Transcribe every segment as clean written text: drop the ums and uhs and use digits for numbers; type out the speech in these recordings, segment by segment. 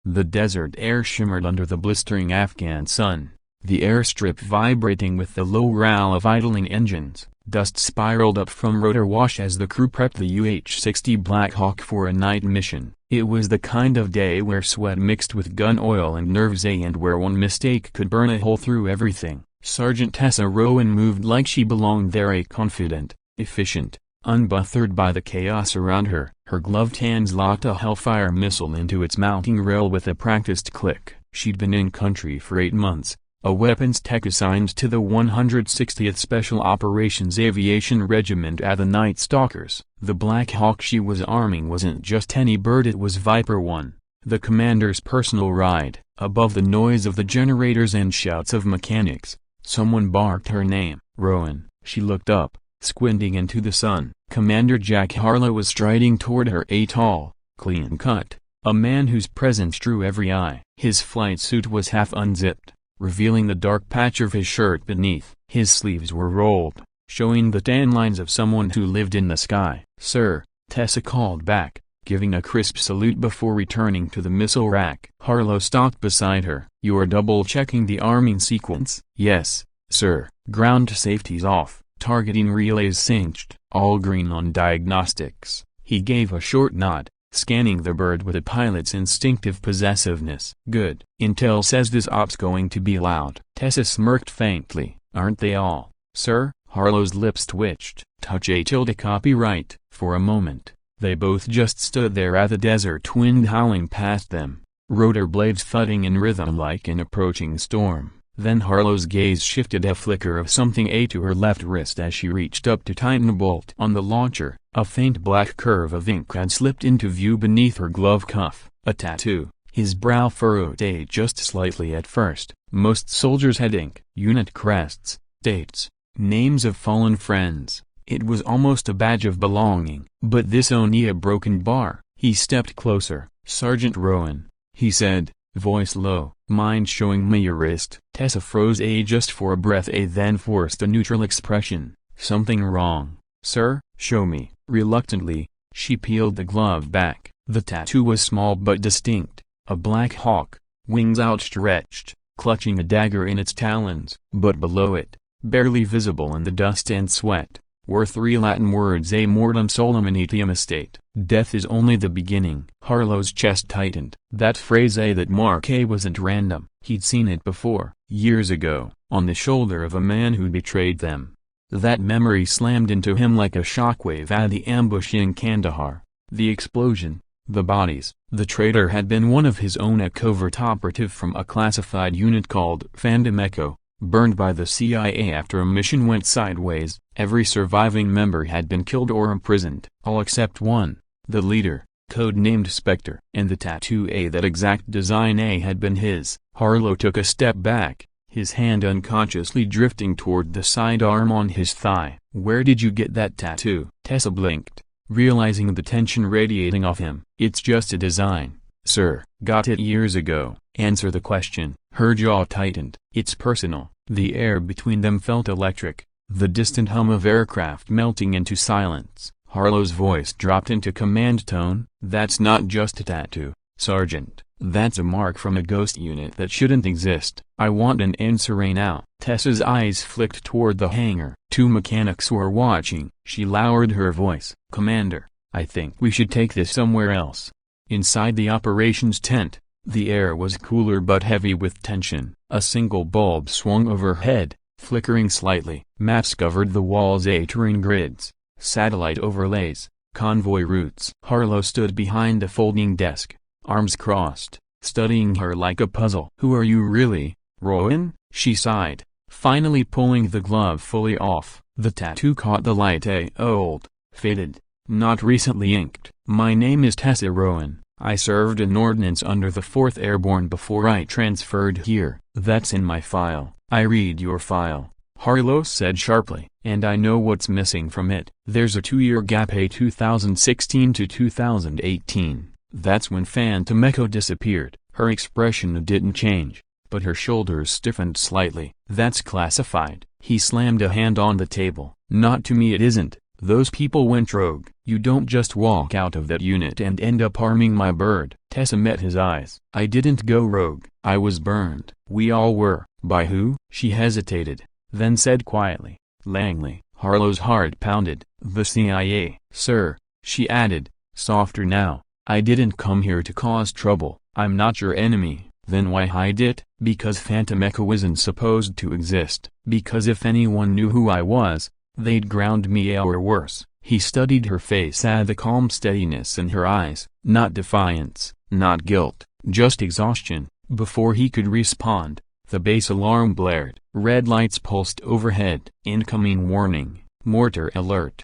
The desert air shimmered under the blistering Afghan sun, the airstrip vibrating with the low growl of idling engines. Dust spiraled up from rotor wash as the crew prepped the UH-60 Black Hawk for a night mission. It was the kind of day where sweat mixed with gun oil and nerves and where one mistake could burn a hole through everything. Sergeant Tessa Rowan moved like she belonged there, a confident, efficient, unbothered by the chaos around her. Her gloved hands locked a Hellfire missile into its mounting rail with a practiced click. She'd been in country for 8 months, a weapons tech assigned to the 160th Special Operations Aviation Regiment at the Night Stalkers. The Black Hawk she was arming wasn't just any bird, it was Viper 1, the commander's personal ride. Above the noise of the generators and shouts of mechanics, someone barked her name. Rowan. She looked up, squinting into the sun. Commander Jack Harlow was striding toward her, a tall, clean-cut, a man whose presence drew every eye. His flight suit was half unzipped, revealing the dark patch of his shirt beneath. His sleeves were rolled, showing the tan lines of someone who lived in the sky. "Sir," Tessa called back, giving a crisp salute before returning to the missile rack. Harlow stopped beside her. "You're double-checking the arming sequence?" "Yes, sir." "Ground safety's off, targeting relays cinched, all green on diagnostics." He gave a short nod, scanning the bird with a pilot's instinctive possessiveness. "Good. Intel says this op's going to be loud." Tessa smirked faintly. "Aren't they all, sir?" Harlow's lips twitched. "Touch a tilde copyright." For a moment, they both just stood there at the desert wind howling past them, rotor blades thudding in rhythm like an approaching storm. Then Harlow's gaze shifted, a flicker of something to her left wrist as she reached up to tighten a bolt on the launcher. A faint black curve of ink had slipped into view beneath her glove cuff. A tattoo. His brow furrowed just slightly at first. Most soldiers had ink. Unit crests, dates, names of fallen friends. It was almost a badge of belonging. But this only a broken bar. He stepped closer. "Sergeant Rowan," he said, voice low. "Mind showing me your wrist?" Tessa froze just for a breath, then forced a neutral expression. "Something wrong, sir?" "Show me." Reluctantly, she peeled the glove back. The tattoo was small but distinct. A black hawk, wings outstretched, clutching a dagger in its talons. But below it, barely visible in the dust and sweat, were 3 Latin words: A mortem solum etiam estate. Death is only the beginning. Harlow's chest tightened. That phrase that mark wasn't random. He'd seen it before, years ago, on the shoulder of a man who'd betrayed them. That memory slammed into him like a shockwave at the ambush in Kandahar. The explosion, the bodies. The traitor had been one of his own, a covert operative from a classified unit called Phantom Echo, burned by the CIA after a mission went sideways. Every surviving member had been killed or imprisoned. All except one, the leader, code-named Spectre. And the tattoo, that exact design had been his. Harlow took a step back, his hand unconsciously drifting toward the sidearm on his thigh. "Where did you get that tattoo?" Tessa blinked, realizing the tension radiating off him. "It's just a design, sir." "Got it years ago." "Answer the question." Her jaw tightened. "It's personal." The air between them felt electric, the distant hum of aircraft melting into silence. Harlow's voice dropped into command tone. "That's not just a tattoo, Sergeant. That's a mark from a ghost unit that shouldn't exist. I want an answer right now." Tessa's eyes flicked toward the hangar. 2 mechanics were watching. She lowered her voice. "Commander, I think we should take this somewhere else." Inside the operations tent, the air was cooler but heavy with tension. A single bulb swung overhead, flickering slightly. Maps covered the walls, terrain grids, satellite overlays, convoy routes. Harlow stood behind a folding desk, arms crossed, studying her like a puzzle. "Who are you really, Rowan?" she sighed, finally pulling the glove fully off. The tattoo caught the light. Old, faded, not recently inked. "My name is Tessa Rowan. I served in Ordnance under the 4th Airborne before I transferred here." "That's in my file." "I read your file," Harlow said sharply, "and I know what's missing from it. There's a 2-year gap, 2016 to 2018. That's when Phantom Echo disappeared." Her expression didn't change, but her shoulders stiffened slightly. "That's classified." He slammed a hand on the table. "Not to me it isn't. Those people went rogue. You don't just walk out of that unit and end up harming my bird. Tessa met his eyes. I didn't go rogue. I was burned. We all were. By who? She hesitated, then said quietly. Langley. Harlow's heart pounded. The CIA. Sir, she added, softer now. I didn't come here to cause trouble. I'm not your enemy. Then why hide it? Because Phantom Echo isn't supposed to exist. Because if anyone knew who I was, they'd ground me or worse. He studied her face at the calm steadiness in her eyes, not defiance, not guilt, just exhaustion. Before he could respond, the base alarm blared. Red lights pulsed overhead. Incoming warning, mortar alert.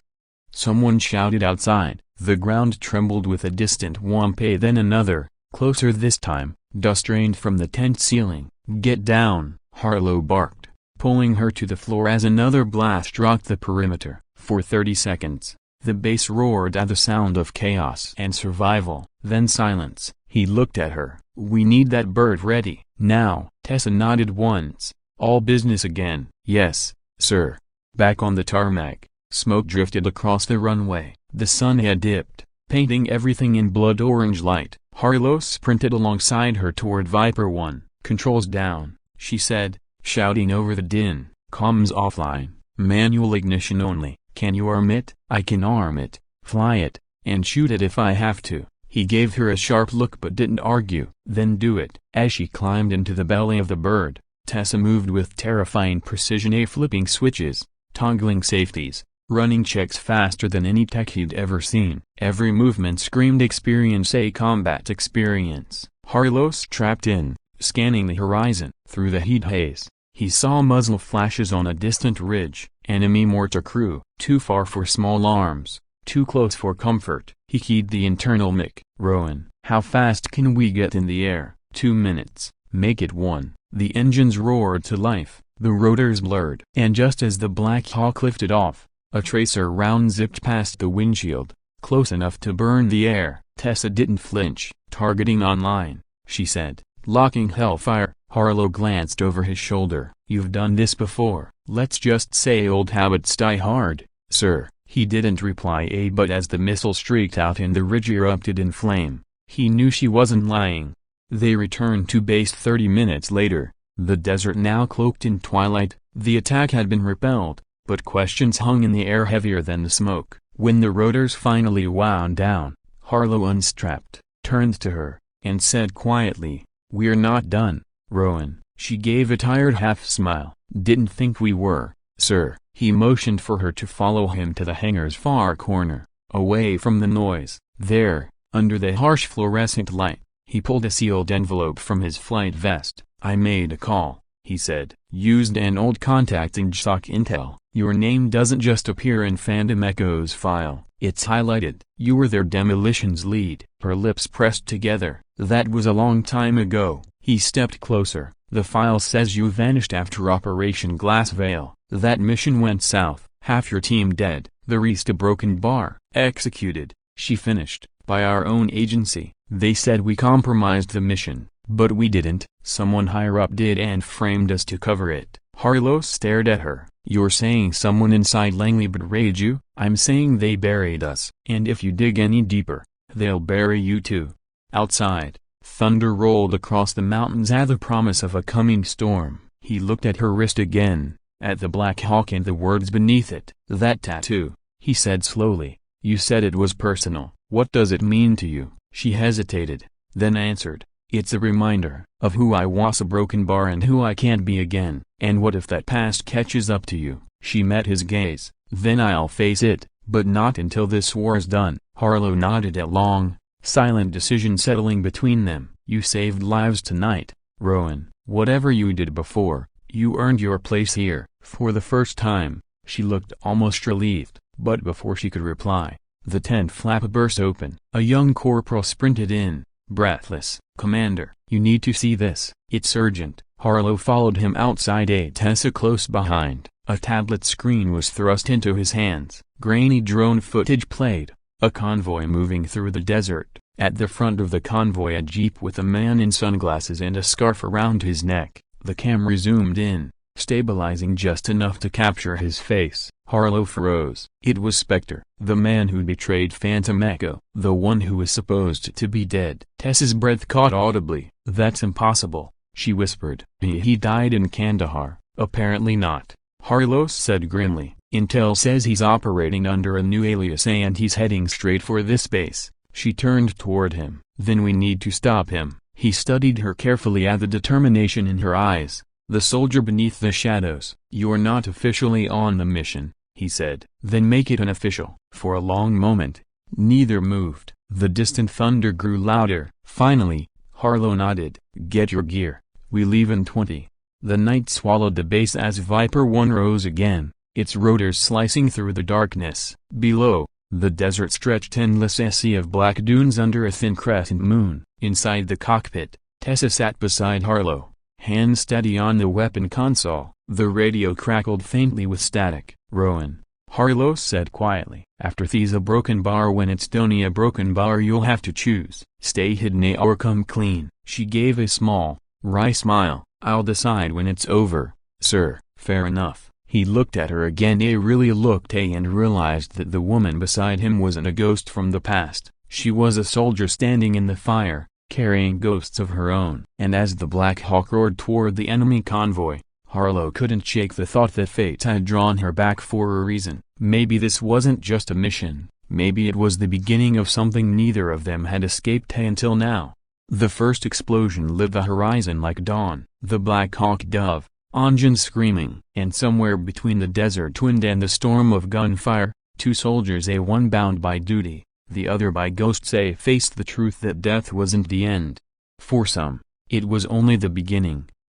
Someone shouted outside. The ground trembled with a distant whoomp, then another, closer this time. Dust rained from the tent ceiling. Get down, Harlow barked, pulling her to the floor as another blast rocked the perimeter. For 30 seconds, the base roared at the sound of chaos and survival, then silence. He looked at her. We need that bird ready. Now. Tessa nodded once. All business again. Yes, sir. Back on the tarmac, smoke drifted across the runway. The sun had dipped, painting everything in blood-orange light. Harlow sprinted alongside her toward Viper 1. Controls down, she said, shouting over the din. Comms offline. Manual ignition only. Can you arm it? I can arm it, fly it, and shoot it if I have to. He gave her a sharp look but didn't argue. Then do it. As she climbed into the belly of the bird, Tessa moved with terrifying precision, flipping switches, toggling safeties, running checks faster than any tech he'd ever seen. Every movement screamed experience, a combat experience. Harlow strapped in, scanning the horizon. Through the heat haze, he saw muzzle flashes on a distant ridge. Enemy mortar crew. Too far for small arms, too close for comfort. He keyed the internal mic. Rowan, how fast can we get in the air? 2 minutes. Make it 1. The engines roared to life. The rotors blurred. And just as the Black Hawk lifted off, a tracer round zipped past the windshield, close enough to burn the air. Tessa didn't flinch. Targeting online, she said, locking Hellfire. Harlow glanced over his shoulder. You've done this before. Let's just say old habits die hard, sir. He didn't reply, but as the missile streaked out and the ridge erupted in flame, he knew she wasn't lying. They returned to base 30 minutes later, the desert now cloaked in twilight. The attack had been repelled, but questions hung in the air heavier than the smoke. When the rotors finally wound down, Harlow unstrapped, turned to her, and said quietly, "We're not done, Rowan." She gave a tired half-smile. "Didn't think we were, sir." He motioned for her to follow him to the hangar's far corner, away from the noise. There, under the harsh fluorescent light, he pulled a sealed envelope from his flight vest. "I made a call," he said. "Used an old contact in JSOC intel. Your name doesn't just appear in Phantom Echo's file, it's highlighted. You were their demolitions lead." Her lips pressed together. "That was a long time ago." He stepped closer. "The file says you vanished after Operation Glass Veil. That mission went south. Half your team dead. The rest a broken bar. Executed," she finished, "by our own agency. They said we compromised the mission, but we didn't. Someone higher up did and framed us to cover it." Harlow stared at her. "You're saying someone inside Langley betrayed you?" "I'm saying they buried us. And if you dig any deeper, they'll bury you too." Outside, thunder rolled across the mountains at the promise of a coming storm. He looked at her wrist again, at the Black Hawk and the words beneath it. "That tattoo," he said slowly. "You said it was personal. What does it mean to you?" She hesitated, then answered, "It's a reminder of who I was, a broken bar, and who I can't be again. And what if that past catches up to you?" She met his gaze. "Then I'll face it, but not until this war's done." Harlow nodded, a long, silent decision settling between them. "You saved lives tonight, Rowan. Whatever you did before, you earned your place here." For the first time, she looked almost relieved, but before she could reply, the tent flap burst open. A young corporal sprinted in, breathless. "Commander, you need to see this. It's urgent." Harlow followed him outside, Tessa close behind. A tablet screen was thrust into his hands. Grainy drone footage played. A convoy moving through the desert. At the front of the convoy, a jeep with a man in sunglasses and a scarf around his neck. The camera zoomed in, stabilizing just enough to capture his face. Harlow froze. It was Spectre, the man who betrayed Phantom Echo, the one who was supposed to be dead. Tessa's breath caught audibly. "That's impossible," she whispered. He died in Kandahar." "Apparently not," Harlow said grimly. "Intel says he's operating under a new alias and he's heading straight for this base." She turned toward him. "Then we need to stop him." He studied her carefully at the determination in her eyes. The soldier beneath the shadows. "You're not officially on the mission," he said. "Then make it unofficial." For a long moment, neither moved. The distant thunder grew louder. Finally, Harlow nodded. "Get your gear. We leave in 20. The night swallowed the base as Viper 1 rose again, its rotors slicing through the darkness. Below, the desert stretched endless, a sea of black dunes under a thin crescent moon. Inside the cockpit, Tessa sat beside Harlow, hands steady on the weapon console. The radio crackled faintly with static. "Rowan," Harlow said quietly. "After Thie's a broken bar, when it's Donnie a broken bar, you'll have to choose. Stay hidden or come clean." She gave a small, wry smile. "I'll decide when it's over, sir." "Fair enough." He looked at her again. He really looked and realized that the woman beside him wasn't a ghost from the past. She was a soldier standing in the fire, carrying ghosts of her own. And as the Black Hawk roared toward the enemy convoy, Harlow couldn't shake the thought that fate had drawn her back for a reason. Maybe this wasn't just a mission, maybe it was the beginning of something neither of them had escaped until now. The first explosion lit the horizon like dawn. The Black Hawk dove, engines screaming. And somewhere between the desert wind and the storm of gunfire, two soldiers, one bound by duty, the other by ghosts, faced the truth that death wasn't the end. For some, it was only the beginning.